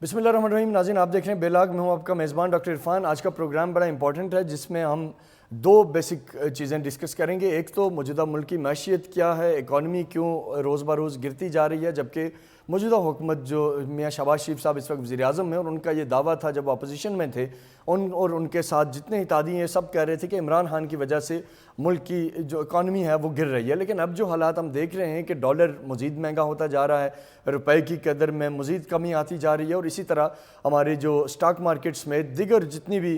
بسم اللہ الرحمن الرحیم. ناظرین آپ دیکھ رہے ہیں بیلاگ. میں ہوں آپ کا میزبان ڈاکٹر عرفان. آج کا پروگرام بڑا امپورٹنٹ ہے جس میں ہم دو بیسک چیزیں ڈسکس کریں گے. ایک تو موجودہ ملک کی معیشت کیا ہے, اکانومی کیوں روز بروز گرتی جا رہی ہے, جبکہ موجودہ حکومت جو میاں شہباز شریف صاحب اس وقت وزیر اعظم ہیں اور ان کا یہ دعویٰ تھا جب اپوزیشن میں تھے, ان کے ساتھ جتنے اتحادی ہیں سب کہہ رہے تھے کہ عمران خان کی وجہ سے ملک کی جو اکانومی ہے وہ گر رہی ہے. لیکن اب جو حالات ہم دیکھ رہے ہیں کہ ڈالر مزید مہنگا ہوتا جا رہا ہے, روپے کی قدر میں مزید کمی آتی جا رہی ہے, اور اسی طرح ہمارے جو سٹاک مارکیٹس میں دیگر جتنی بھی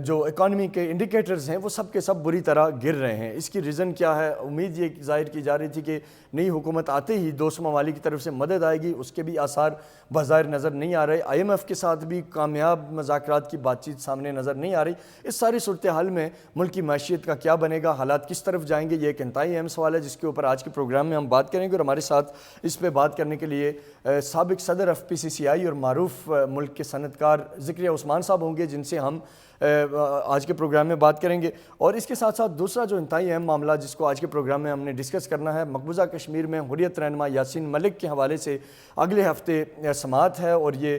جو اکانومی کے انڈیکیٹرز ہیں وہ سب کے سب بری طرح گر رہے ہیں. اس کی ریزن کیا ہے؟ امید یہ ظاہر کی جا رہی تھی کہ نئی حکومت آتے ہی دوست ممالک کی طرف سے مدد آئے گی, اس کے بھی آثار بظاہر نظر نہیں آ رہے. آئی ایم ایف کے ساتھ بھی کامیاب مذاکرات کی بات چیت سامنے نظر نہیں آ رہی. اس ساری صورتحال میں ملک کی معیشت کا کیا بنے گا, حالات کس طرف جائیں گے, یہ ایک انتہائی اہم سوال ہے جس کے اوپر آج کے پروگرام میں ہم بات کریں گے. اور ہمارے ساتھ اس پہ بات کرنے کے لیے سابق صدر ایف پی سی سی آئی اور معروف ملک کے صنعت کار ذکریہ عثمان صاحب ہوں گے, جن سے ہم آج کے پروگرام میں بات کریں گے. اور اس کے ساتھ ساتھ دوسرا جو انتہائی اہم معاملہ جس کو آج کے پروگرام میں ہم نے ڈسکس کرنا ہے, مقبوضہ کشمیر میں حریت رہنما یاسین ملک کے حوالے سے اگلے ہفتے سماعت ہے, اور یہ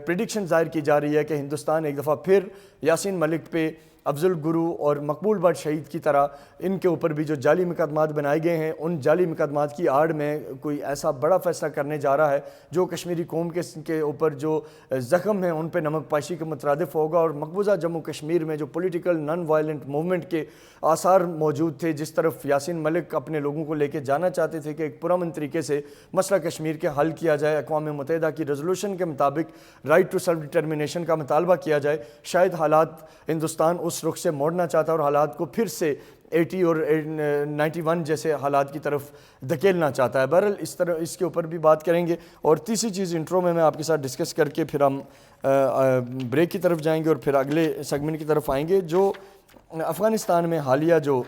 پریڈکشن ظاہر کی جا رہی ہے کہ ہندوستان ایک دفعہ پھر یاسین ملک پہ افضل گرو اور مقبول بٹ شہید کی طرح ان کے اوپر بھی جو جعلی مقدمات بنائے گئے ہیں ان جعلی مقدمات کی آڑ میں کوئی ایسا بڑا فیصلہ کرنے جا رہا ہے جو کشمیری قوم کے اوپر جو زخم ہیں ان پہ نمک پاشی کے مترادف ہوگا. اور مقبوضہ جموں کشمیر میں جو پولیٹیکل نان وائلنٹ موومنٹ کے آثار موجود تھے, جس طرف یاسین ملک اپنے لوگوں کو لے کے جانا چاہتے تھے کہ ایک پرامن طریقے سے مسئلہ کشمیر کے حل کیا جائے, اقوام متحدہ کی ریزولوشن کے مطابق رائٹ ٹو سیلف ڈٹرمنیشن کا مطالبہ کیا جائے, شاید حالات ہندوستان اس رخ سے موڑنا چاہتا ہے اور حالات کو پھر سے 80 اور 91 جیسے حالات کی طرف دھکیلنا چاہتا ہے. بہرحال اس کے اوپر بھی بات کریں گے. اور تیسری چیز انٹرو میں آپ کے ساتھ ڈسکس کر کے پھر ہم بریک کی طرف جائیں گے اور پھر اگلے سیگمنٹ کی طرف آئیں گے. جو افغانستان میں حالیہ جو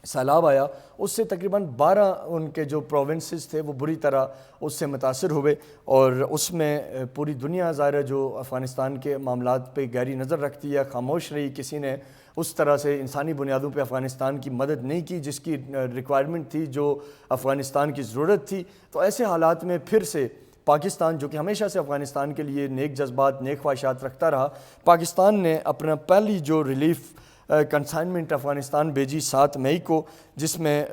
سیلاب آیا اس سے تقریباً 12 ان کے جو پروونسز تھے وہ بری طرح اس سے متاثر ہوئے, اور اس میں پوری دنیا ظاہر ہے جو افغانستان کے معاملات پہ گہری نظر رکھتی ہے خاموش رہی. کسی نے اس طرح سے انسانی بنیادوں پہ افغانستان کی مدد نہیں کی جس کی ریکوائرمنٹ تھی, جو افغانستان کی ضرورت تھی. تو ایسے حالات میں پھر سے پاکستان جو کہ ہمیشہ سے افغانستان کے لیے نیک جذبات نیک خواہشات رکھتا رہا, پاکستان نے اپنا پہلی جو ریلیف کنسائنمنٹ افغانستان بھیجی 7 مئی کو, جس میں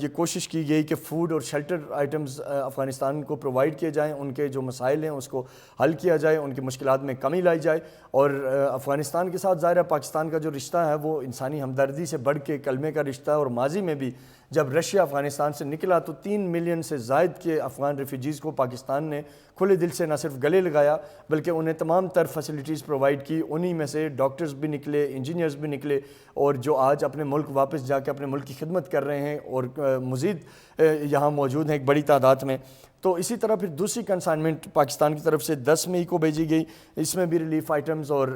یہ کوشش کی گئی کہ فوڈ اور شیلٹر آئٹمز افغانستان کو پرووائڈ کیے جائیں, ان کے جو مسائل ہیں اس کو حل کیا جائے, ان کی مشکلات میں کمی لائی جائے. اور افغانستان کے ساتھ ظاہر ہے پاکستان کا جو رشتہ ہے وہ انسانی ہمدردی سے بڑھ کے کلمے کا رشتہ ہے, اور ماضی میں بھی جب رشیا افغانستان سے نکلا تو 3 ملین سے زائد کے افغان ریفیوجیز کو پاکستان نے کھلے دل سے نہ صرف گلے لگایا بلکہ انہیں تمام تر فیسلٹیز پرووائڈ کی. انہی میں سے ڈاکٹرز بھی نکلے, انجینئرز بھی نکلے, اور جو آج اپنے ملک واپس جا کے اپنے ملک کی خدمت کر رہے ہیں اور مزید یہاں موجود ہیں ایک بڑی تعداد میں. تو اسی طرح پھر دوسری کنسائنمنٹ پاکستان کی طرف سے 10 مئی کو بھیجی گئی, اس میں بھی ریلیف آئٹمز اور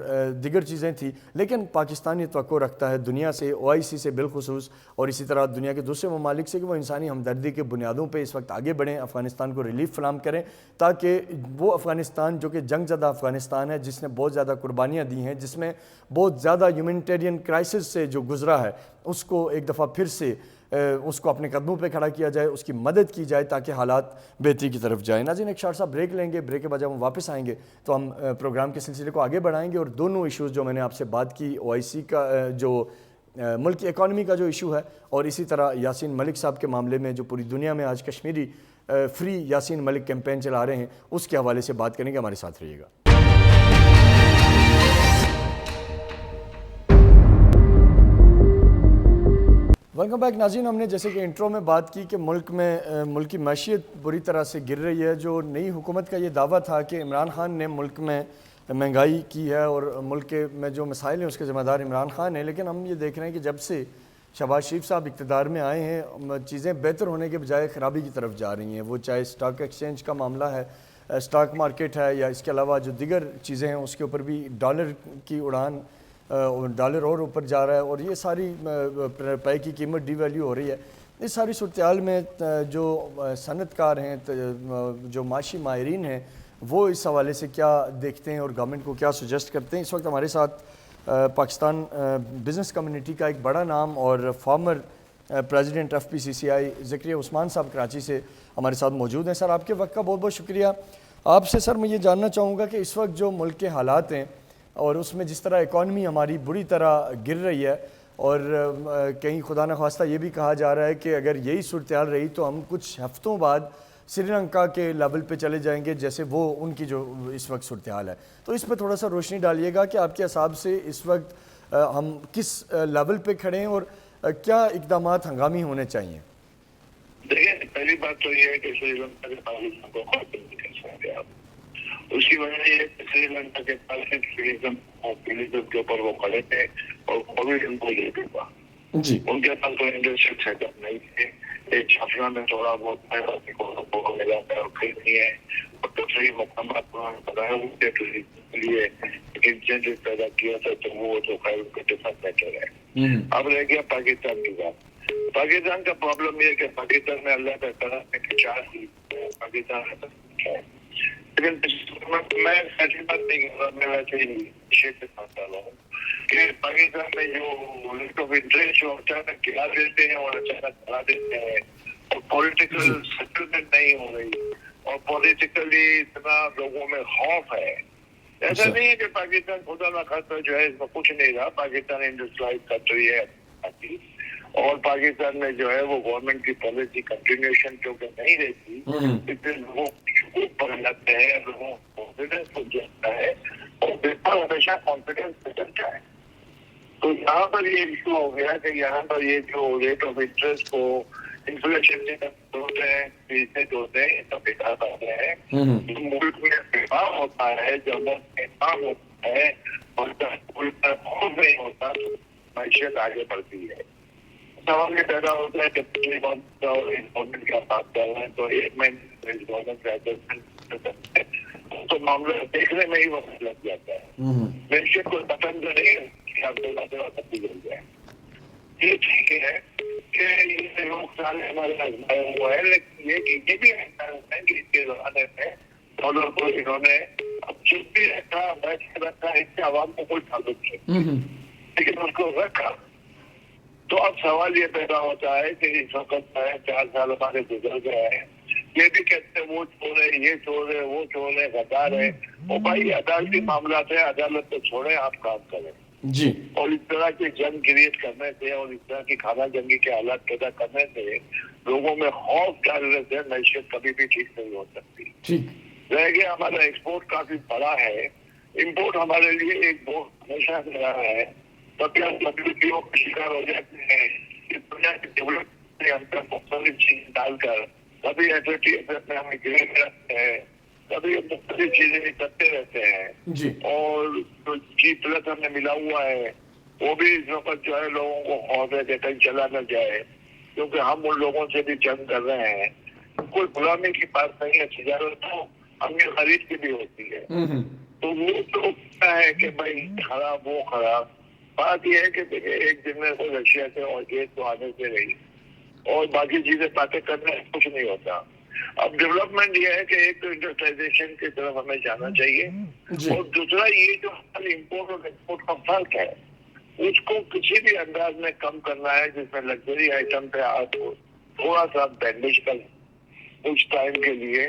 دیگر چیزیں تھیں. لیکن پاکستان یہ توقع رکھتا ہے دنیا سے, OIC سے بالخصوص, اور اسی طرح دنیا کے دوسرے ممالک سے کہ وہ انسانی ہمدردی کے بنیادوں پہ اس وقت آگے بڑھیں, افغانستان کو ریلیف فراہم کریں, تاکہ وہ افغانستان جو کہ جنگ زدہ افغانستان ہے, جس نے بہت زیادہ قربانیاں دی ہیں, جس میں بہت زیادہ ہیومینیٹیرین کرائسس سے جو گزرا ہے, اس کو ایک دفعہ پھر سے اس کو اپنے قدموں پہ کھڑا کیا جائے, اس کی مدد کی جائے تاکہ حالات بہتری کی طرف جائیں. ناظرین ایک شارٹ سا بریک لیں گے, بریک کے بعد جب ہم واپس آئیں گے تو ہم پروگرام کے سلسلے کو آگے بڑھائیں گے, اور دونوں ایشوز جو میں نے آپ سے بات کی, OIC کا جو ملک کی اکانومی کا جو ایشو ہے, اور اسی طرح یاسین ملک صاحب کے معاملے میں جو پوری دنیا میں آج کشمیری فری یاسین ملک کیمپین چلا رہے ہیں, اس کے حوالے سے بات کریں گے. ہمارے ساتھ رہیے گا. ویلکم بیک ناظرین. ہم نے جیسے کہ انٹرو میں بات کی کہ ملک کی معیشت بری طرح سے گر رہی ہے. جو نئی حکومت کا یہ دعویٰ تھا کہ عمران خان نے ملک میں مہنگائی کی ہے اور ملک میں جو مسائل ہیں اس کے ذمہ دار عمران خان ہیں, لیکن ہم یہ دیکھ رہے ہیں کہ جب سے شہباز شریف صاحب اقتدار میں آئے ہیں چیزیں بہتر ہونے کے بجائے خرابی کی طرف جا رہی ہیں. وہ چاہے سٹاک ایکسچینج کا معاملہ ہے, سٹاک مارکیٹ ہے, یا اس کے علاوہ جو دیگر چیزیں ہیں اس کے اوپر بھی ڈالر کی اڑان, ڈالر اور اوپر جا رہا ہے, اور یہ ساری روپے کی قیمت ڈی ویلیو ہو رہی ہے. اس ساری صورتحال میں جو صنعت کار ہیں, جو معاشی ماہرین ہیں, وہ اس حوالے سے کیا دیکھتے ہیں اور گورنمنٹ کو کیا سجیسٹ کرتے ہیں. اس وقت ہمارے ساتھ پاکستان بزنس کمیونٹی کا ایک بڑا نام اور فارمر پریزیڈنٹ ایف پی سی سی آئی ذکریہ عثمان صاحب کراچی سے ہمارے ساتھ موجود ہیں. سر آپ کے وقت کا بہت بہت شکریہ. آپ سے سر میں یہ جاننا چاہوں گا کہ اس وقت جو ملک کے حالات ہیں اور اس میں جس طرح اکانومی ہماری بری طرح گر رہی ہے، اور کہیں خدا نخواستہ یہ بھی کہا جا رہا ہے کہ اگر یہی صورتحال رہی تو ہم کچھ ہفتوں بعد سری لنکا کے لیول پہ چلے جائیں گے جیسے وہ ان کی جو اس وقت صورتحال ہے، تو اس پہ تھوڑا سا روشنی ڈالیے گا کہ آپ کے حساب سے اس وقت ہم کس لیول پہ کھڑے ہیں اور کیا اقدامات ہنگامی ہونے چاہیے؟ دیکھیں، پہلی بات تو یہ ہے کہ سری لنکا کے پاکستان کو خاتم نہیں کر سکتے آپ. اس کی وجہ یہ ہے کہ سری لنکا کے پاس فیلزم کے اوپر وہ کھڑے تھے اور کووڈ ان کو لے ڈوبا. جی ان کے پاس کوئی انڈسٹریل سیٹ اپ نہیں تھے. ایک چھافنا میں تھوڑا بہت لگا ہے اور خریدنی ہے اور دوسری مقامات انہوں نے بتایا ان کے لیے انسینٹیو پیدا کیا تھا تو وہ تو خیر ان کے ساتھ بیٹھے رہے. اب رہ گیا پاکستان کی بات. پاکستان کا پرابلم یہ ہے کہ پاکستان میں اللہ کا کرم ہے کہ 4 سیٹ پاکستان ہے. لیکن میں ایسی بات نہیں کر رہا، میں ویسے ہی شیئر کرتا رہا ہوں کہ پاکستان میں جو ریٹ آف انٹرسٹ جو اچانک گرا دیتے ہیں اور اچانک بڑھا دیتے ہیں اور پولیٹیکل سیٹلمنٹ نہیں ہو رہی اور پولیٹیکلی اتنا لوگوں میں خوف ہے. ایسا نہیں ہے کہ پاکستان خدا نہ خاصا جو ہے اس میں کچھ نہیں رہا. پاکستان انڈسٹریلائز کنٹری ہے اور پاکستان میں جو ہے وہ گورنمنٹ کی پالیسی کنٹینیوشن کیونکہ نہیں رہتی اس لیے لوگوں کو پڑ جاتے ہیں، لوگوں کو کانفیڈینس ہو جاتا ہے اور پیپر ہمیشہ کانفیڈینس پہ چلتا ہے. تو یہاں پر یہ ایشو ہو گیا کہ یہاں پر یہ جو ریٹ آف انٹرسٹ کو انفلیشن سے ہوتے ہیں فیصد ہوتے ہیں سب بتا پاتے ہیں. ملک میں پیغام ہوتا ہے جب پیغام ہوتا ہے اور ملک کا خوف نہیں ہوتا تو معیشت آگے بڑھتی ہے. سوال یہ پیدا ہوتا ہے کہ پچھلی بات گورنمنٹ کا بات کر رہے ہیں تو ایک مہینے گورنمنٹ تو معاملہ دیکھنے میں ہی وقت لگ جاتا ہے. معیشت کو پسند نہیں ہے کہ آپ کو باتیں بگڑ جائیں. یہ ٹھیک ہے کہ یہ لوگ سارے ہمارے آزمائے ہوا ہے، لیکن یہ بھی ایسا ہوتا ہے کہ اس کے زمانے میں ڈالر کو انہوں نے اب چپ بھی رکھا بیٹھ رکھا، اس سے عوام کو کوئی تعلق نہیں لیکن اس کو رکھا. تو اب سوال یہ پیدا ہوتا ہے کہ اس وقت 4 سال ہمارے گزر گئے ہیں، یہ بھی کہتے ہیں وہ چور ہے، یہ چور ہے، وہ چور ہے، غدار ہے. اور بھائی عدالتی معاملات ہے، عدالت کو چھوڑیں، آپ کام کریں. جی اور اس طرح کی جنگ کریٹ کرنے سے اور اس طرح کی خانہ جنگی کے حالات پیدا کرنے سے لوگوں میں خوف ڈالنے سے معیشت کبھی بھی ٹھیک نہیں ہو سکتی. ٹھیک رہ گیا ہمارا ایکسپورٹ کافی بڑا ہے، امپورٹ ہمارے لیے ایک بہت ہمیشہ سے رہا ہے. تب ہم WTO کا شکار ہو جاتے ہیں کہ دنیا کے ڈیولپمنٹ کے اندر مختلف چیز ڈال کر کبھی FATF میں ہمیں گرے رکھتے ہیں، کبھی مختلف چیزیں کرتے رہتے ہیں. جی اور جو G+ ہمیں ملا ہوا ہے وہ بھی اس وقت جو ہے لوگوں کو خوف ہے کہ کہیں چلا نہ جائے کیونکہ ہم ان لوگوں سے بھی جنگ کر رہے ہیں. کوئی غلامی کی بات نہیں ہے، تجارت تو ہمیں خرید کی بھی ہوتی ہے. تو وہ تو ہے کہ بھائی خراب وہ خراب. بات یہ ہے کہ دیکھیں ایک دن میں کوئی رشیا سے اور گیس تو آنے سے رہی اور باقی چیزیں باتیں کرنے سے کچھ نہیں ہوتا. اب ڈیولپمنٹ یہ ہے کہ ایک تو انڈسٹریلائزیشن کی طرف ہمیں جانا چاہیے اور دوسرا یہ جو امپورٹ اور ایکسپورٹ کا فرق ہے اس کو کسی بھی انداز میں کم کرنا ہے جس میں لگژری آئٹم پہ آپ کو تھوڑا سا بینڈیج کر کچھ ٹائم کے لیے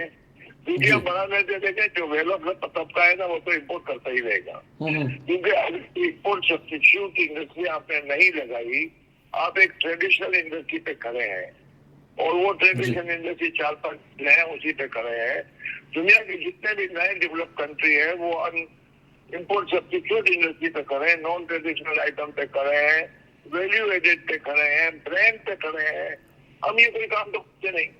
دنیا بڑھانے سے دیکھیں جو ویل آف طبقہ ہے نا وہ تو امپورٹ کرتا ہی رہے گا کیونکہ اگر امپورٹ سبسٹیٹیوٹ کی انڈسٹری آپ نے نہیں لگائی آپ ایک ٹریڈیشنل انڈسٹری پہ کھڑے ہیں اور وہ ٹریڈیشنل انڈسٹری 4-5 ہیں اسی پہ کھڑے ہیں. دنیا کے جتنے بھی نئے ڈیولپ کنٹری ہیں وہ امپورٹ سبسٹیٹیوٹ انڈسٹری پہ کھڑے ہیں، نان ٹریڈیشنل آئٹم پہ کھڑے ہیں، ویلیو ایڈیڈ پہ کھڑے ہیں، برانڈ پہ کھڑے ہیں. ہم یہ کوئی کام تو کرتے نہیں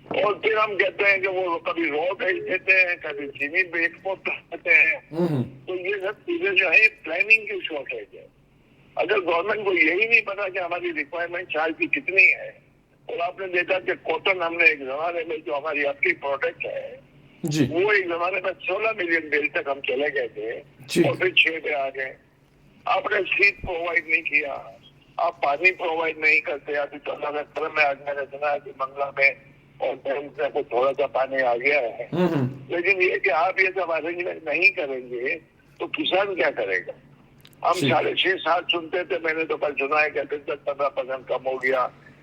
اور پھر ہم کہتے ہیں کہ وہ کبھی رو بھیج دیتے ہیں، کبھی چینی پہ ایکسپورٹ کرتے ہیں. تو یہ سب چیزیں جو ہے پلاننگ کی شارٹیج ہے. اگر گورنمنٹ کو یہی نہیں پتا کہ ہماری ریکوائرمنٹ چارج کی کتنی ہے اور آپ نے دیکھا کہ کاٹن ہم نے ایک زمانے میں جو ہماری اپنی پروڈکٹ ہے وہ ایک زمانے میں 16 ملین بیل تک ہم چلے گئے تھے اور پھر 6 پہ آ گئے. آپ نے سیٹ پرووائڈ نہیں کیا، آپ پانی پرووائڈ نہیں کرتے. ابھی تو اللہ کا کرم ہے آج میں نے سنا ہے کہ منگلا میں اور ڈیم سے تھوڑا سا پانی آ گیا ہے لیکن یہ کہ آپ یہ سب ارینجمنٹ نہیں کریں گے تو کسان کیا کرے گا. ہم 6.5-7 سنتے تھے، میں نے تو کل سنا ہے کہ 10-15% کم ہو گیا.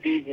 3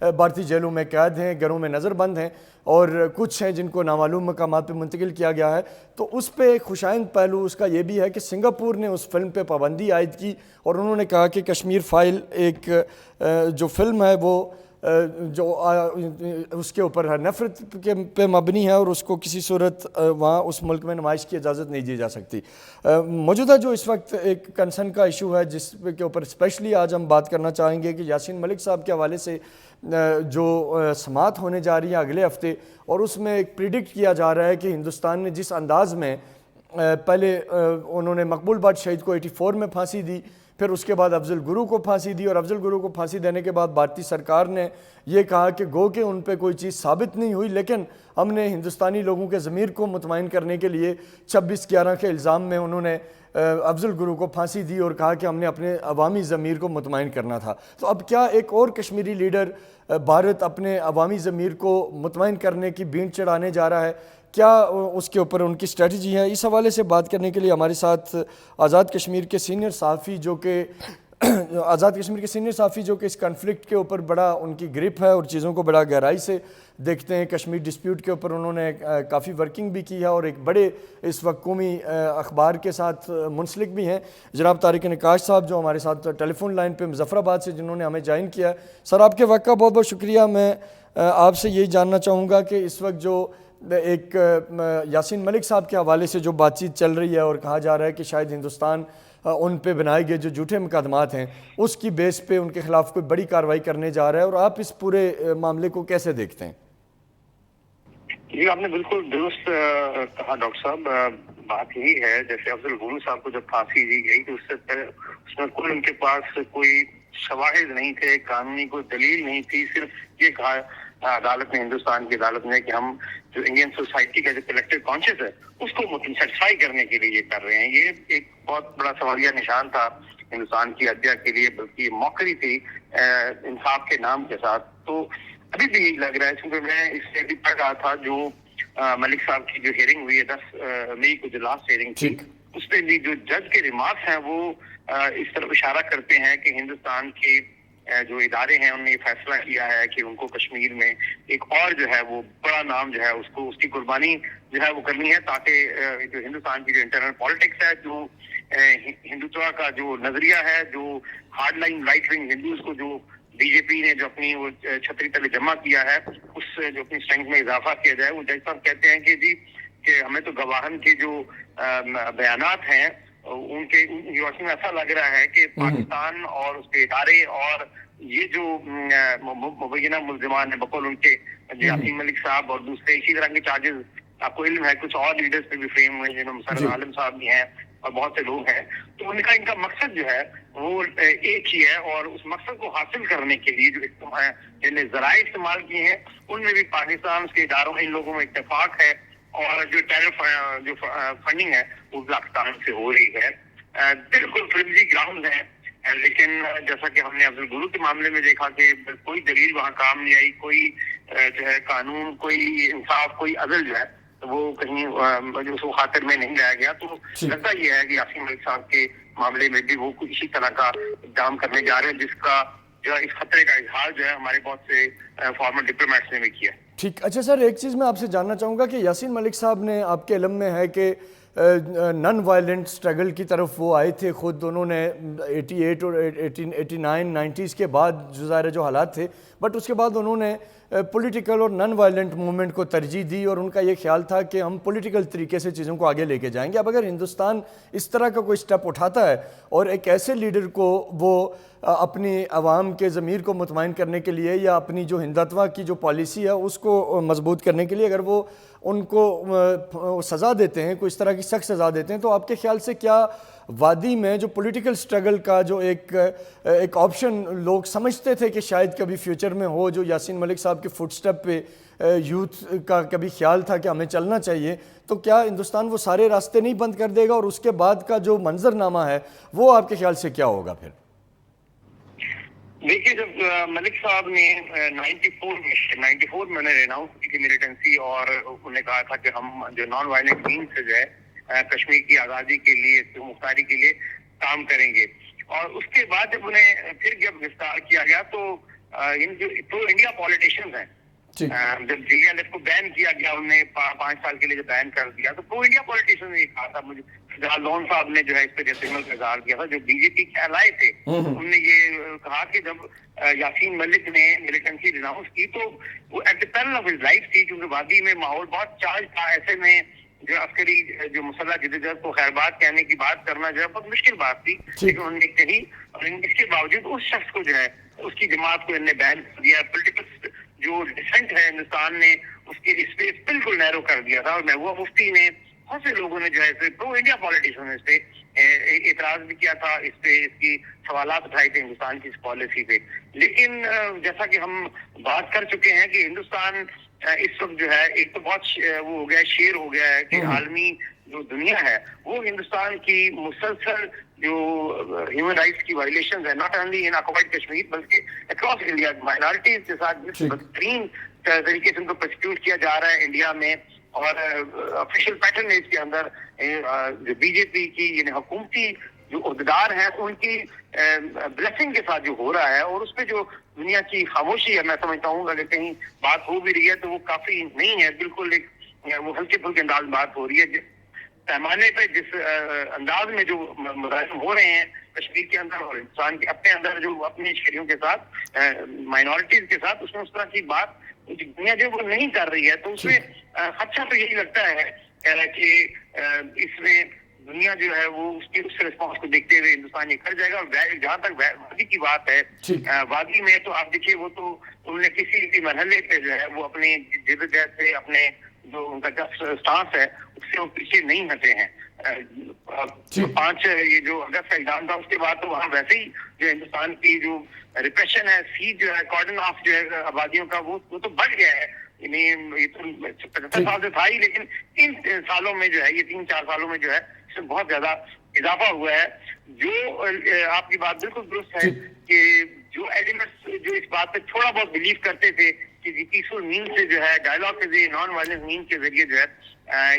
بھارتی جیلوں میں قید ہیں, گھروں میں نظر بند ہیں, اور کچھ ہیں جن کو نامعلوم مقامات پہ منتقل کیا گیا ہے. تو اس پہ ایک خوشائند پہلو اس کا یہ بھی ہے کہ سنگاپور نے اس فلم پہ پابندی عائد کی, اور انہوں نے کہا کہ کشمیر فائل ایک جو فلم ہے وہ جو اس کے اوپر نفرت پہ مبنی ہے, اور اس کو کسی صورت وہاں اس ملک میں نمائش کی اجازت نہیں دی جا سکتی. موجودہ جو اس وقت ایک کنسرن کا ایشو ہے جس کے اوپر اسپیشلی آج ہم بات کرنا چاہیں گے کہ یاسین ملک صاحب کے حوالے سے جو سماعت ہونے جا رہی ہے اگلے ہفتے, اور اس میں ایک پریڈکٹ کیا جا رہا ہے کہ ہندوستان نے جس انداز میں پہلے انہوں نے مقبول بٹ شہید کو 84 میں پھانسی دی, پھر اس کے بعد افضل گرو کو پھانسی دی, اور افضل گرو کو پھانسی دینے کے بعد بھارتی سرکار نے یہ کہا کہ گو کہ ان پہ کوئی چیز ثابت نہیں ہوئی, لیکن ہم نے ہندوستانی لوگوں کے ضمیر کو مطمئن کرنے کے لیے 26/11 کے الزام میں انہوں نے افضل گرو کو پھانسی دی اور کہا کہ ہم نے اپنے عوامی ضمیر کو مطمئن کرنا تھا. تو اب کیا ایک اور کشمیری لیڈر بھارت اپنے عوامی ضمیر کو مطمئن کرنے کی بینٹ چڑھانے جا رہا ہے؟ کیا اس کے اوپر ان کی اسٹریٹجی ہے؟ اس حوالے سے بات کرنے کے لیے ہمارے ساتھ آزاد کشمیر کے سینئر صحافی جو کہ اس کنفلکٹ کے اوپر بڑا ان کی گرپ ہے اور چیزوں کو بڑا گہرائی سے دیکھتے ہیں. کشمیر ڈسپیوٹ کے اوپر انہوں نے کافی ورکنگ بھی کی ہے اور ایک بڑے اس وقت قومی اخبار کے ساتھ منسلک بھی ہیں. جناب طارق نقاش صاحب جو ہمارے ساتھ ٹیلی فون لائن پہ مظفر آباد سے جنہوں نے ہمیں جوائن کیا ہے. سر آپ کے وقت کا بہت بہت شکریہ. میں آپ سے یہی جاننا چاہوں گا کہ اس وقت جو ایک یاسین ملک صاحب کے حوالے سے جو بات چیت چل رہی ہے اور کہا جا رہا ہے کہ شاید ہندوستان ان پہ بنائے گئے جو جھوٹے مقدمات ہیں اس کی بیس پہ ان کے خلاف کوئی بڑی کارروائی کرنے جا رہا ہے, اور آپ اس پورے معاملے کو کیسے دیکھتے ہیں؟ جی آپ نے بالکل درست کہا ڈاکٹر صاحب. بات یہی ہے جیسے افضل گرو صاحب کو جب پھانسی دی گئی تو اس سے پہلے اس میں کوئی ان کے پاس کوئی شواہد نہیں تھے, قانونی کوئی دلیل نہیں تھی. صرف یہ کہا عدالت نے, ہندوستان کی عدالت نے, کہ ہم جو انڈین سوسائٹی کا جو کلیکٹیو کانشیس ہے اس کو سیٹسفائی کرنے کے لیے یہ کر رہے ہیں. یہ ایک بہت بڑا سوالیہ نشان تھا ہندوستان کی عدلیہ کے لیے, بلکہ یہ موقری تھی انصاف کے نام کے ساتھ. تو ابھی بھی یہی لگ رہا ہے, کیونکہ میں اس سے ابھی پڑھ رہا تھا جو ملک صاحب کی جو ہیئرنگ ہوئی ہے 10 مئی کو جو لاسٹ ہیئرنگ تھی, اس پہ بھی جو جج کے ریمارکس ہیں وہ اس طرف اشارہ کرتے ہیں کہ ہندوستان کے جو ادارے ہیں انہوں نے یہ فیصلہ کیا ہے کہ ان کو کشمیر میں ایک اور جو ہے وہ بڑا نام جو ہے اس کو اس کی قربانی جو ہے وہ کرنی ہے, تاکہ جو ہندوستان کی جو انٹرنل پالیٹکس ہے, جو ہندوتوا کا جو نظریہ ہے, جو hard line right wing Hindus کو جو بی جے پی نے جو اپنی وہ چھتری تلے جمع کیا ہے, اس سے جو اپنی اسٹرینتھ میں اضافہ کیا جائے. وہ جج صاحب کہتے ہیں کہ جی کہ ہمیں تو گواہن کے جو بیانات ہیں ان کے روشنی میں ایسا لگ رہا ہے کہ پاکستان اور اس کے ادارے اور یہ جو مبینہ ملزمان ہیں بقول ان کے یاسین ملک صاحب اور دوسرے اسی طرح کے چارجز آپ کو علم ہے کچھ اور لیڈرز پہ بھی فریم ہوئے, جنہوں میں مسرت عالم صاحب بھی ہیں اور بہت سے لوگ ہیں. تو ان کا مقصد جو ہے وہ ایک ہی ہے, اور اس مقصد کو حاصل کرنے کے لیے جو جن نے ذرائع استعمال کیے ہیں ان میں بھی پاکستان اس کے اداروں ان لوگوں میں اتفاق ہے, اور جو ٹیرر جو فنڈنگ ہے وہ پاکستان سے ہو رہی ہے. بالکل فلمزی گراؤنڈ ہے, لیکن جیسا کہ ہم نے افضل گرو کے معاملے میں دیکھا کہ کوئی دلیل وہاں کام نہیں آئی, کوئی جو ہے قانون, کوئی انصاف, کوئی عدل جو ہے وہ کہیں جو اس کو خاطر میں نہیں لایا گیا. تو لگتا یہ ہے کہ یاسین ملک صاحب کے معاملے میں بھی وہ کچھ اسی طرح کا اقدام کرنے جا رہے ہیں جس کا جو اس خطرے کا اظہار جو ہے ہمارے بہت سے فارمر ڈپلومیٹس نے بھی کیا. ٹھیک, اچھا سر ایک چیز میں آپ سے جاننا چاہوں گا کہ یاسین ملک صاحب نے آپ کے علم میں ہے کہ نن وائلنٹ سٹرگل کی طرف وہ آئے تھے خود, انہوں نے 88 اور 89 90s کے بعد جو ظاہر جو حالات تھے, بٹ اس کے بعد انہوں نے پولیٹیکل اور نن وائلنٹ موومنٹ کو ترجیح دی, اور ان کا یہ خیال تھا کہ ہم پولیٹیکل طریقے سے چیزوں کو آگے لے کے جائیں گے. اب اگر ہندوستان اس طرح کا کوئی سٹیپ اٹھاتا ہے اور ایک ایسے لیڈر کو وہ اپنی عوام کے ضمیر کو مطمئن کرنے کے لیے یا اپنی جو ہندتوا کی جو پالیسی ہے اس کو مضبوط کرنے کے لیے اگر وہ ان کو سزا دیتے ہیں, کوئی اس طرح کی سخت سزا دیتے ہیں, تو آپ کے خیال سے کیا وادی میں جو پولیٹیکل سٹرگل کا جو ایک آپشن لوگ سمجھتے تھے کہ شاید کبھی فیوچر میں ہو, جو یاسین ملک صاحب کے فٹ سٹیپ پہ یوتھ کا کبھی خیال تھا کہ ہمیں چلنا چاہیے, تو کیا ہندوستان وہ سارے راستے نہیں بند کر دے گا, اور اس کے بعد کا جو منظرنامہ ہے وہ آپ کے خیال سے کیا ہوگا پھر؟ دیکھیے, جب ملک صاحب نے 94 میں نے ریناؤنس کی تھی ملیٹنسی, اور انہوں نے کہا تھا کہ ہم جو نان وائلنٹ مینس سے جو ہے کشمیر کی آزادی کے لیے, مختاری کے لیے کام کریں گے, اور اس کے بعد جب انہیں پھر جب گرفتار کیا گیا تو جو پرو انڈیا پالیٹیشینز ہیں، جب JLF کو بین کیا گیا، انہوں نے 5 سال کے لیے جب بین کر دیا، تو پرو انڈیا پالیٹیشین نے یہ کہا تھا، مجھے جہاں لون صاحب نے جو ہے اس پہ ریت عمل کا اظہار کیا تھا، جو BJP کے الائے تھے، انہوں نے یہ کہا کہ جب یاسین ملک نے ملیٹنسی ریناؤنس کی تو وہ at the peril of his life تھی، کیونکہ وادی میں ماحول بہت چارج تھا، ایسے میں جو عسکری جو مسلح جدوجہد کو خیر بات کہنے کی بات کرنا جو ہے بہت مشکل بات تھی، لیکن انہوں نے کہی، اور اس کے باوجود اس شخص کو جو ہے اس کی جماعت کو انہوں نے بین کر دیا. پولیٹیکل جو ڈسینٹ ہے ہندوستان نے اس کی اسپیس بالکل نیرو کر دیا تھا، اور محبوبہ مفتی نے بہت سے لوگوں نے جو ہے پرو انڈیا پالیٹیشن نے اس پہ اعتراض بھی کیا تھا، اس پہ اس کی سوالات اٹھائے تھے ہندوستان کی اس پالیسی پہ. لیکن جیسا کہ ہم بات کر چکے ہیں کہ ہندوستان اس وقت جو ہے ایک تو بہت وہ ہو گیا، شیر ہو گیا ہے کہ عالمی جو دنیا ہے وہ ہندوستان کی مسلسل جو ہیومن رائٹس کی وائلیشنز ہے، not only in occupied Kashmir بلکہ اکراس انڈیا، مائنارٹیز کے ساتھ جس بدترین طریقے سے ان کو پرسیکیوٹ کیا جا رہا ہے انڈیا میں، اور آفیشیل پیٹرنیج کے اندر جو BJP کی یعنی حکومتی جو عہدیدار ہیں ان کی بلیسنگ کے ساتھ جو ہو رہا ہے، اور اس پہ جو دنیا کی خاموشی ہے، میں سمجھتا ہوں اگر کہیں بات ہو بھی رہی ہے تو وہ کافی نہیں ہے، بالکل ایک وہ ہلکے پھلکے انداز میں بات ہو رہی ہے. جس پیمانے پہ جس انداز میں جو مظاہرے ہو رہے ہیں کشمیر کے اندر اور ہندوستان کے اپنے اندر جو اپنی شہریوں کے ساتھ مائنورٹیز کے ساتھ، اس میں اس طرح کی بات دنیا جو وہ نہیں کر رہی ہے، تو اس میں اچھا تو یہی لگتا ہے کہ اس میں دنیا جو ہے وہ اس کے رسپانس کو دیکھتے ہوئے ہندوستان یہ کر جائے گا. اور جہاں تک وادی کی بات ہے، وادی میں تو آپ دیکھیے وہ تو انہوں نے کسی بھی مرحلے پہ جو ہے وہ اپنے جدوجہد سے، اپنے جو ان کا سٹانس ہے اس سے وہ پیچھے نہیں ہٹے ہیں. 5 یہ جو اگست کا اقدام تھا اس کے بعد تو وہاں ویسے ہی جو ہندوستان کی جو ریپریشن ہے، سیج جو ہے، کارڈن آف جو ہے آبادیوں کا، وہ تو بڑھ گیا ہے. یعنی یہ تو 75 سال سے تھا ہی، لیکن 3 سالوں میں جو ہے، یہ 3-4 سالوں میں جو ہے اس میں بہت زیادہ اضافہ ہوا ہے. جو آپ کی بات بالکل درست ہے کہ جو ایلیمنٹس جو اس بات پہ تھوڑا بہت بلیو کرتے تھے کہ پیسفل مین سے جو ہے، ڈائلاگ کے ذریعے، نان وائلنس مین کے ذریعے جو ہے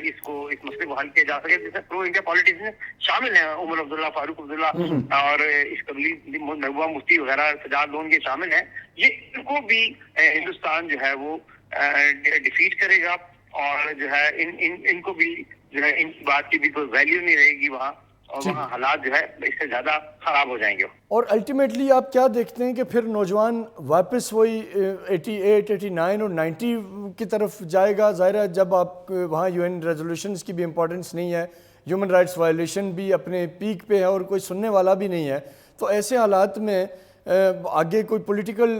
اس مسئلے کو حل کیا جا سکے، جیسے پرو انڈیا پالیٹکس میں شامل ہیں عمر عبداللہ، فاروق عبداللہ اور اس قبلی محبوبہ مفتی وغیرہ، سجاد لون کے شامل ہیں. یہ ان کو بھی ہندوستان جو ہے وہ ڈیفیٹ کرے گا، اور جو ہے ان کو بھی جو ہے ان کی بات کی بھی کوئی ویلیو نہیں رہے گی وہاں، اور وہاں حالات جو ہے اس سے زیادہ خراب ہو جائیں گے. اور الٹیمیٹلی آپ کیا دیکھتے ہیں کہ پھر نوجوان واپس وہی 88, 89 اور 90 کی طرف جائے گا؟ ظاہر ہے جب آپ وہاں UN ریزولوشنز کی بھی امپورٹنس نہیں ہے، ہیومن رائٹس وائلیشن بھی اپنے پیک پہ ہے اور کوئی سننے والا بھی نہیں ہے، تو ایسے حالات میں آگے کوئی پولیٹیکل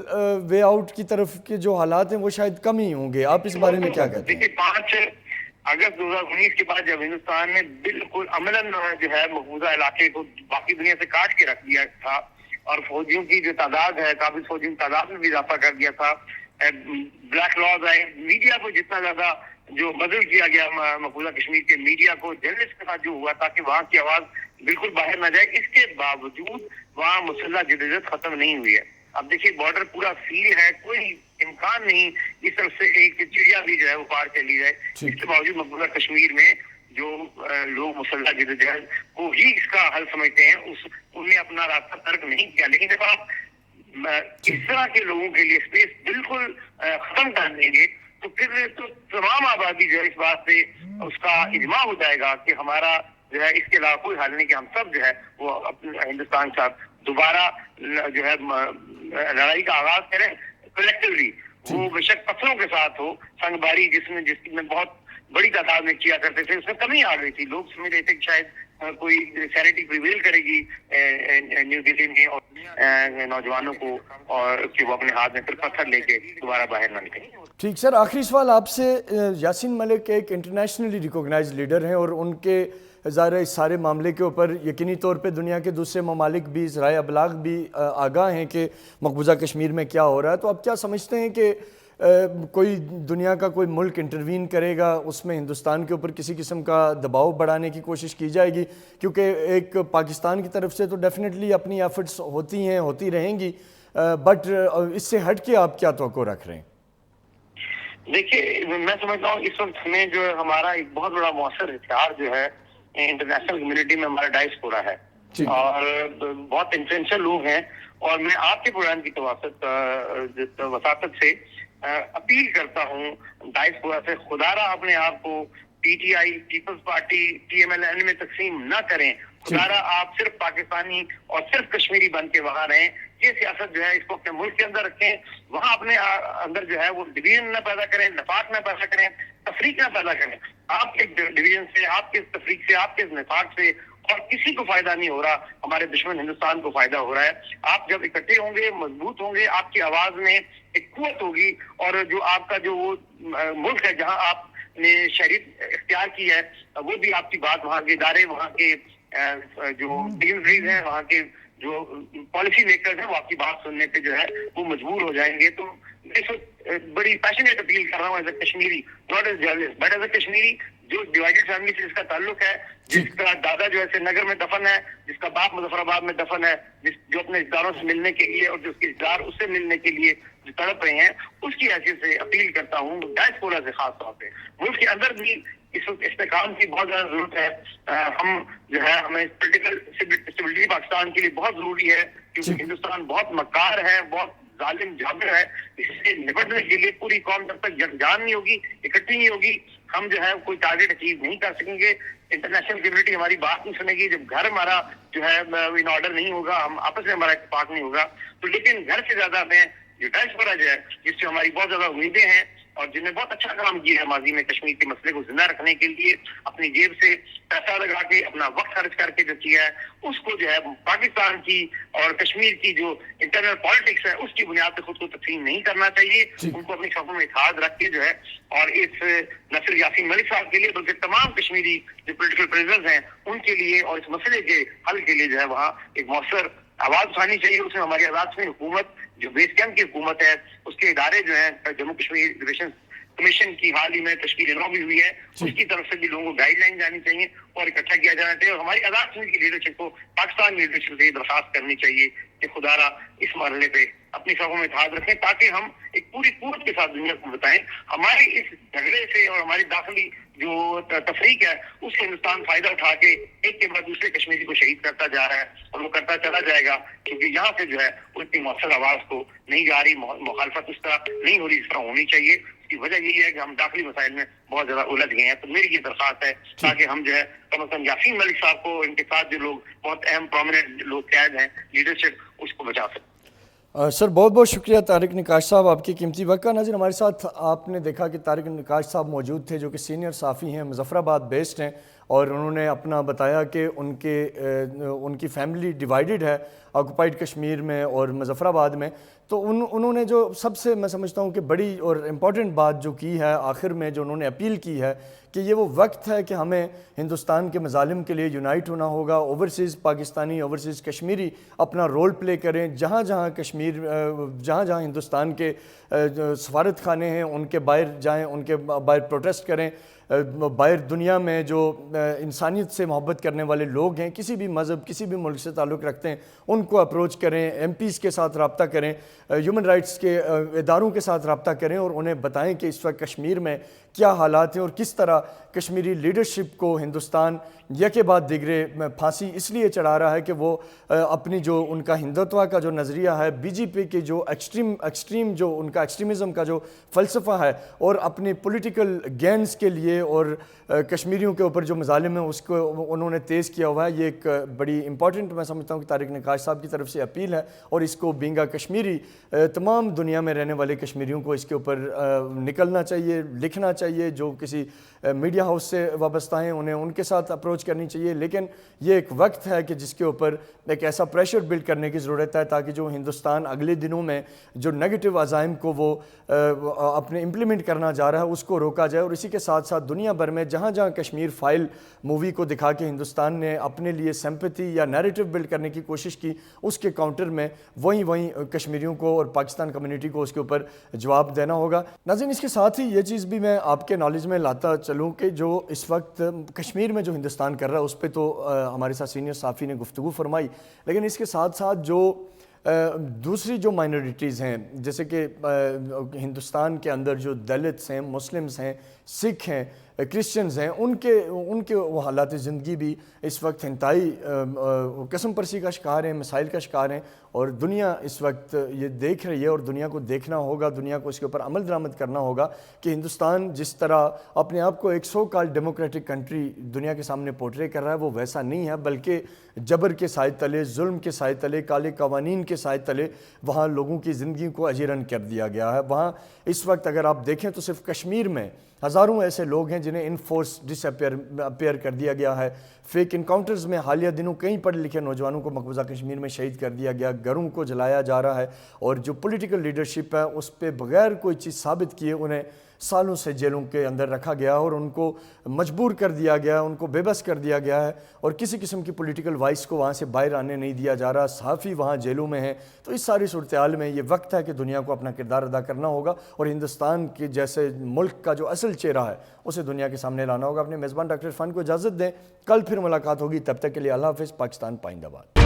وے آؤٹ کی طرف کے جو حالات ہیں وہ شاید کم ہی ہوں گے. آپ اس بارے میں کیا کہتے ہیں؟ 5 اگست 2019 کے بعد جب ہندوستان نے بالکل عملاً جو ہے مقبوضہ علاقے کو باقی دنیا سے کاٹ کے رکھ دیا تھا، اور فوجیوں کی جو تعداد ہے، قابض فوجیوں کی تعداد میں بھی اضافہ کر دیا تھا، بلیک لاز آئے، میڈیا کو جتنا زیادہ جو بدل کیا گیا مقبوضہ کشمیر کے میڈیا کو، جرنلسٹ کے ساتھ جو ہوا تاکہ وہاں کی آواز بالکل باہر نہ جائے، اس کے باوجود وہاں مسلح جدوجہد ختم نہیں ہوئی ہے. اب دیکھیے بارڈر پورا سیل ہے، کوئی امکان نہیں اس طرف سے ایک چڑیا بھی جو ہے وہ پار چلی جائے. اس کے باوجود مقبوضہ کشمیر میں جو لوگ مسلح جدوجہد کو ہی اس کا حل سمجھتے ہیں، ان نے اپنا راستہ ترک نہیں کیا. لیکن جب آپ اس طرح کے لوگوں کے لیے اسپیس بالکل ختم کر دیں گے تو پھر تو تمام آبادی جو ہے اس بات پہ اس کا اجماع ہو جائے گا کہ ہمارا جو ہے اس کے علاوہ کوئی حل نہیں، کہ ہم سب جو ہے وہ اپنے ہندوستان کے ساتھ دوبارہ جو ہے لڑائی کا آغاز کریں کلیکٹیولی. وہ بے شک پتھروں کے ساتھ ہو، سنگ باری جس میں بہت بڑی تعداد میں کیا کرتے تھے، اس میں کمی آ گئی تھی. لوگ سمجھ رہے تھے کہ شاید کوئی سینٹی پریویل کرے گی نیو دلی میں اور نوجوانوں کو، اور کہ وہ اپنے ہاتھ میں پھر پتھر لے کے دوبارہ باہر نہ نکلیں. ٹھیک سر، آخری سوال آپ سے. یاسین ملک ایک انٹرنیشنلی ریکوگنائز لیڈر ہیں، اور ان کے ظاہر اس سارے معاملے کے اوپر یقینی طور پہ دنیا کے دوسرے ممالک بھی، ذرائع ابلاغ بھی آگاہ ہیں کہ مقبوضہ کشمیر میں کیا ہو رہا ہے. تو آپ کیا سمجھتے ہیں کہ کوئی دنیا کا کوئی ملک انٹروین کرے گا، اس میں ہندوستان کے اوپر کسی قسم کا دباؤ بڑھانے کی کوشش کی جائے گی؟ کیونکہ ایک پاکستان کی طرف سے تو ڈیفینیٹلی اپنی ایفرٹس ہوتی ہیں، ہوتی رہیں گی، بٹ اس سے ہٹ کے آپ کیا توقع رکھ رہے ہیں؟ دیکھیے میں سمجھتا ہوں اس وقت ہمیں جو ہمارا ایک بہت بڑا مؤثر ہتھیار جو ہے انٹرنیشنل کمیونٹی میں ہمارا ڈائسپورا ہے. اور بہت انفلوئنشل لوگ ہیں، اور میں آپ کے پروگرام کی وساطت سے اپیل کرتا ہوں ڈائسپورا سے، خدا را اپنے آپ کو P T I, Peoples Party, T M L N میں تقسیم نہ کریں. خدا را آپ صرف پاکستانی اور صرف کشمیری بن کے وہاں رہیں. یہ سیاست جو ہے اس کو اپنے ملک کے اندر رکھیں، وہاں اپنے اندر جو ہے وہ ڈویژن نہ پیدا کریں، نفاق نہ پیدا کریں، تفریق نہ پیدا کریں. آپ کے ڈویژن سے، آپ کے تفریق سے، آپ کے نفاق سے اور کسی کو فائدہ نہیں ہو رہا، ہمارے دشمن ہندوستان کو فائدہ ہو رہا ہے. آپ جب اکٹھے ہوں گے، مضبوط ہوں گے، آپ کی آواز میں ایک قوت ہوگی، اور جو آپ کا جو وہ ملک ہے جہاں آپ نے شہریت اختیار کی ہے، وہ بھی آپ کی بات، وہاں کے ادارے، وہاں کے جو ڈیلریز ہیں، وہاں کے جو پالیسی میکرز ہیں، وہ آپ کی بات سننے پہ جو ہے وہ مجبور ہو جائیں گے. تو میں اس وقت بڑی پیشنیٹ اپیل کر رہا ہوں as a Kashmiri, not as journalist but as a Kashmiri جو ڈیوائیڈڈ فیملی سے جس کا تعلق ہے، جس کا دادا جو ہے سری نگر میں دفن ہے، جس کا باپ مظفر آباد میں دفن ہے، جو اپنے رشتے داروں سے ملنے کے لیے اور جو اس کے رشتے دار اس سے ملنے کے لیے جو تڑپ رہے ہیں، اس کی حیثیت سے اپیل کرتا ہوں ڈائسپورا سے خاص طور پہ. ملک کے اندر بھی اس وقت استحکام کی بہت زیادہ ضرورت ہے. ہم جو ہے ہمیں پولیٹیکل اسٹیبلٹی پاکستان کے لیے بہت ضروری ہے، کیونکہ ہندوستان بہت مکار ہے، بہت ظالم جابر ہے. اس سے نپٹنے کے لیے پوری قوم جب تک یکجان نہیں ہوگی، اکٹھی نہیں ہوگی، ہم جو ہے کوئی ٹارگیٹ اچیو نہیں کر سکیں گے. انٹرنیشنل کمیونٹی ہماری بات نہیں سنے گی. جب گھر ہمارا جو ہے ان آرڈر نہیں ہوگا، ہم آپس میں ہمارا اتفاق نہیں ہوگا، تو لیکن گھر سے زیادہ میں جو ڈائسپورا جو ہے، جس سے ہماری بہت زیادہ امیدیں ہیں اور جن نے بہت اچھا کام کیا ہے ماضی میں کشمیر کے مسئلے کو زندہ رکھنے کے لیے، اپنی جیب سے پیسہ لگا کے، اپنا وقت خرچ کر کے جو کیا ہے، اس کو جو ہے پاکستان کی اور کشمیر کی جو انٹرنل پالیٹکس ہے اس کی بنیاد پہ خود کو تقسیم نہیں کرنا چاہیے. ان کو اپنی صفوں میں اتحاد رکھ کے جو ہے، اور اس نہ صرف یاسین ملک صاحب کے لیے بلکہ تمام کشمیری جو پولیٹیکل پریزنرز ہیں ان کے لیے اور اس مسئلے کے حل کے لیے جو ہے وہاں ایک مؤثر آواز اٹھانی چاہیے. اس میں ہماری آزاد کشمیر حکومت جو بیس کیمپ کی حکومت ہے، اس کے ادارے جو ہیں، جموں کشمیر ریلیشن کمیشن کی حال ہی میں تشکیل نو بھی ہوئی ہے، اس کی طرف سے بھی لوگوں کو گائیڈ لائن جانی چاہیے اور اکٹھا کیا جانا چاہیے. اور ہماری آزاد کشمیر کی لیڈرشپ کو پاکستان کی لیڈرشپ سے یہ درخواست کرنی چاہیے کہ خدا را اس مرحلے پہ اپنی صفوں میں اتحاد رکھیں، تاکہ ہم ایک پوری قوت کے ساتھ دنیا کو بتائیں ہمارے اس جھگڑے سے اور ہماری داخلی جو تفریق ہے اس سے ہندوستان فائدہ اٹھا کے ایک کے بعد دوسرے کشمیری کو شہید کرتا جا رہا ہے، اور وہ کرتا چلا جائے گا، کیونکہ یہاں سے جو ہے وہ اتنی مؤثر آواز کو نہیں جا رہی، مخالفت اس طرح نہیں ہو رہی جس طرح ہونی چاہیے. اس کی وجہ یہی ہے کہ ہم داخلی مسائل میں بہت زیادہ الجھ گئے ہیں. تو میری یہ درخواست ہے تاکہ ہم جو ہے کم از کم یاسین ملک صاحب کو، ان کے ساتھ جو لوگ بہت اہم پرومیننٹ لوگ قید ہیں لیڈرشپ، اس کو بچا سکیں. سر بہت بہت شکریہ طارق نقاش صاحب آپ کی قیمتی وقت کا. ناظرین ہمارے ساتھ آپ نے دیکھا کہ طارق نقاش صاحب موجود تھے جو کہ سینئر صحافی ہیں، مظفر آباد بیسڈ ہیں، اور انہوں نے اپنا بتایا کہ ان کی فیملی ڈیوائیڈڈ ہے آکوپائڈ کشمیر میں اور مظفر آباد میں. تو انہوں نے جو سب سے میں سمجھتا ہوں کہ بڑی اور امپورٹنٹ بات جو کی ہے آخر میں، جو انہوں نے اپیل کی ہے کہ یہ وہ وقت ہے کہ ہمیں ہندوستان کے مظالم کے لیے یونائٹ ہونا ہوگا. اوورسیز پاکستانی، اوورسیز کشمیری اپنا رول پلے کریں. جہاں جہاں ہندوستان کے سفارت خانے ہیں ان کے باہر جائیں، ان کے باہر پروٹیسٹ کریں. باہر دنیا میں جو انسانیت سے محبت کرنے والے لوگ ہیں، کسی بھی مذہب، کسی بھی ملک سے تعلق رکھتے ہیں، ان کو اپروچ کریں، ایم پیز کے ساتھ رابطہ کریں، ہیومن رائٹس کے اداروں کے ساتھ رابطہ کریں، اور انہیں بتائیں کہ اس وقت کشمیر میں کیا حالات ہیں اور کس طرح کشمیری لیڈرشپ کو ہندوستان یکے بعد دیگرے پھانسی اس لیے چڑھا رہا ہے کہ وہ اپنی جو ان کا ہندوتوا کا جو نظریہ ہے، بی جے پی کے جو ایکسٹریم جو ان کا ایکسٹریمزم کا جو فلسفہ ہے، اور اپنی پولیٹیکل گینز کے لیے اور کشمیریوں کے اوپر جو مظالم ہیں اس کو انہوں نے تیز کیا ہوا ہے. یہ ایک بڑی امپورٹنٹ میں سمجھتا ہوں کہ طارق نقاش صاحب کی طرف سے اپیل ہے، اور اس کو بینگا کشمیری تمام دنیا میں رہنے والے کشمیریوں کو اس کے اوپر نکلنا چاہیے، لکھنا چاہیے. جو کسی میڈیا ہاؤس سے وابستہ ہیں انہیں ان کے ساتھ اپروچ کرنی چاہیے. لیکن یہ ایک وقت ہے کہ جس کے اوپر ایک ایسا پریشر بلڈ کرنے کی ضرورت ہے تاکہ جو ہندوستان اگلے دنوں میں جو نیگیٹو عزائم کو وہ اپنے امپلیمنٹ کرنا جا رہا ہے اس کو روکا جائے. اور اسی کے ساتھ ساتھ دنیا بھر میں جہاں جہاں کشمیر فائل مووی کو دکھا کے ہندوستان نے اپنے لیے سمپتھی یا نیریٹو بلڈ کرنے کی کوشش کی، اس کے کاؤنٹر میں وہیں کشمیریوں کو اور پاکستان کمیونٹی کو اس کے اوپر جواب دینا ہوگا. ناظرین اس کے ساتھ ہی یہ چیز بھی میں آپ کے نالج میں لاتا چلوں کہ جو اس وقت کشمیر میں جو ہندوستان کر رہا ہے اس پہ تو ہمارے ساتھ سینئر صحافی نے گفتگو فرمائی، لیکن اس کے ساتھ ساتھ جو دوسری جو مائنورٹیز ہیں جیسے کہ ہندوستان کے اندر جو دلتس ہیں، مسلمز ہیں، سکھ ہیں، کرسچنز ہیں، ان کے وہ حالات زندگی بھی اس وقت انتہائی قسم پرسی کا شکار ہیں، مسائل کا شکار ہیں، اور دنیا اس وقت یہ دیکھ رہی ہے اور دنیا کو دیکھنا ہوگا، دنیا کو اس کے اوپر عمل درآمد کرنا ہوگا کہ ہندوستان جس طرح اپنے آپ کو ایک سو کال ڈیموکریٹک کنٹری دنیا کے سامنے پورٹرے کر رہا ہے وہ ویسا نہیں ہے، بلکہ جبر کے سائے تلے، ظلم کے سائے تلے، کالے قوانین کے سائے تلے وہاں لوگوں کی زندگی کو اجیرن کر دیا گیا ہے۔ وہاں اس وقت اگر آپ دیکھیں تو صرف کشمیر میں ہزاروں ایسے لوگ ہیں جنہیں انفورس ڈس اپیئر کر دیا گیا ہے۔ فیک انکاؤنٹرز میں حالیہ دنوں کئی پڑھے لکھے نوجوانوں کو مقبوضہ کشمیر میں شہید کر دیا گیا، گھروں کو جلایا جا رہا ہے، اور جو پولیٹیکل لیڈرشپ ہے اس پہ بغیر کوئی چیز ثابت کیے انہیں سالوں سے جیلوں کے اندر رکھا گیا اور ان کو مجبور کر دیا گیا، ان کو بے بس کر دیا گیا ہے، اور کسی قسم کی پولیٹیکل وائس کو وہاں سے باہر آنے نہیں دیا جا رہا، صحافی وہاں جیلوں میں ہیں۔ تو اس ساری صورتحال میں یہ وقت ہے کہ دنیا کو اپنا کردار ادا کرنا ہوگا اور ہندوستان کے جیسے ملک کا جو اصل چہرہ ہے اسے دنیا کے سامنے لانا ہوگا۔ اپنے میزبان ڈاکٹر عرفان کو اجازت دیں، کل پھر ملاقات ہوگی، تب تک کے لیے اللہ حافظ۔ پاکستان پائندہ باد۔